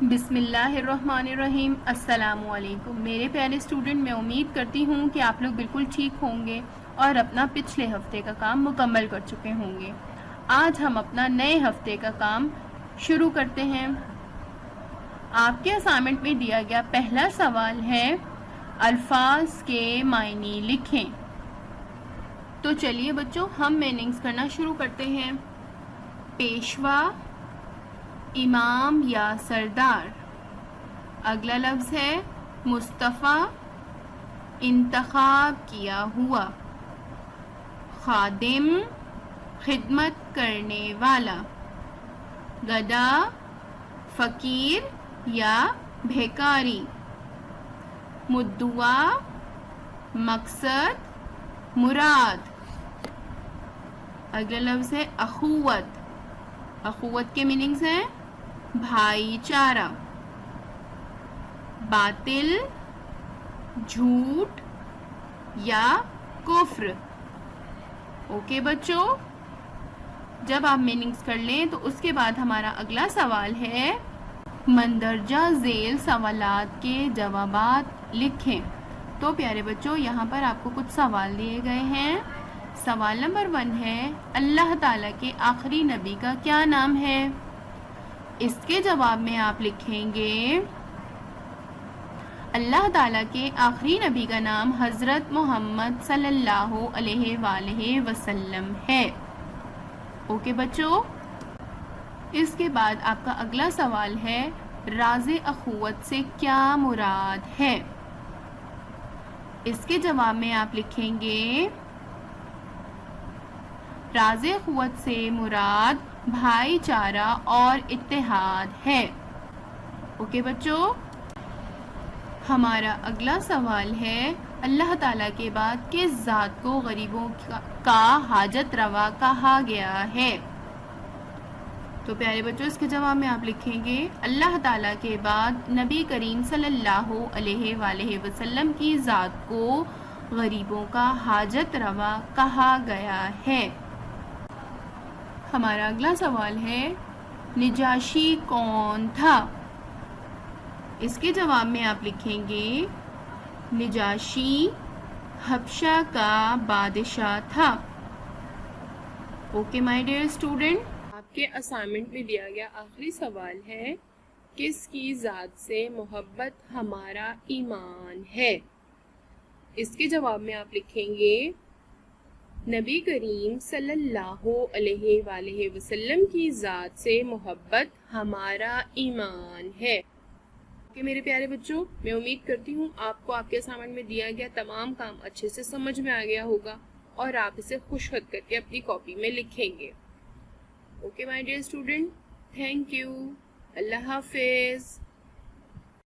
بسم اللہ الرحمن الرحیم۔ السلام علیکم میرے پیارے اسٹوڈنٹ، میں امید کرتی ہوں کہ آپ لوگ بالکل ٹھیک ہوں گے اور اپنا پچھلے ہفتے کا کام مکمل کر چکے ہوں گے۔ آج ہم اپنا نئے ہفتے کا کام شروع کرتے ہیں۔ آپ کے اسائنمنٹ میں دیا گیا پہلا سوال ہے الفاظ کے معنی لکھیں۔ تو چلیے بچوں، ہم میننگز کرنا شروع کرتے ہیں۔ پیشوا، امام یا سردار۔ اگلا لفظ ہے مصطفیٰ، انتخاب کیا ہوا۔ خادم، خدمت کرنے والا۔ گدھا، فقیر یا بھیکاری۔ مدعا، مقصد، مراد۔ اگلا لفظ ہے اخوت۔ اخوت کے میننگز ہیں بھائی چارہ۔ باطل، جھوٹ یا کفر۔ اوکے بچوں، جب آپ میننگز کر لیں تو اس کے بعد ہمارا اگلا سوال ہے مندرجہ ذیل سوالات کے جوابات لکھیں۔ تو پیارے بچوں، یہاں پر آپ کو کچھ سوال دیے گئے ہیں۔ سوال نمبر 1 ہے اللہ تعالیٰ کے آخری نبی کا کیا نام ہے؟ اس کے جواب میں آپ لکھیں گے اللہ تعالیٰ کے آخری نبی کا نام حضرت محمد صلی اللہ علیہ وآلہ وسلم ہے۔ اوکے بچوں، اس کے بعد آپ کا اگلا سوال ہے راز اخوت سے کیا مراد ہے؟ اس کے جواب میں آپ لکھیں گے راز اخوت سے مراد بھائی چارہ اور اتحاد ہے۔ اوکے بچوں، ہمارا اگلا سوال ہے اللہ تعالیٰ کے بعد کس ذات کو غریبوں کا حاجت روا کہا گیا ہے؟ تو پیارے بچوں، اس کے جواب میں آپ لکھیں گے اللہ تعالیٰ کے بعد نبی کریم صلی اللہ علیہ وآلہ وسلم کی ذات کو غریبوں کا حاجت روا کہا گیا ہے۔ ہمارا اگلا سوال ہے نجاشی کون تھا؟ اس کے جواب میں آپ لکھیں گے نجاشی حبشہ کا بادشاہ تھا۔ اوکے مائی ڈیئر اسٹوڈنٹ، آپ کے اسائنمنٹ میں دیا گیا آخری سوال ہے کس کی ذات سے محبت ہمارا ایمان ہے؟ اس کے جواب میں آپ لکھیں گے نبی کریم صلی اللہ علیہ وآلہ وسلم کی ذات سے محبت ہمارا ایمان ہے۔ کہ میرے پیارے بچوں، میں امید کرتی ہوں آپ کو آپ کے اسائنمنٹ میں دیا گیا تمام کام اچھے سے سمجھ میں آ گیا ہوگا اور آپ اسے خوش خط کر کے اپنی کاپی میں لکھیں گے۔ Okay my dear student, thank you, اللہ حافظ۔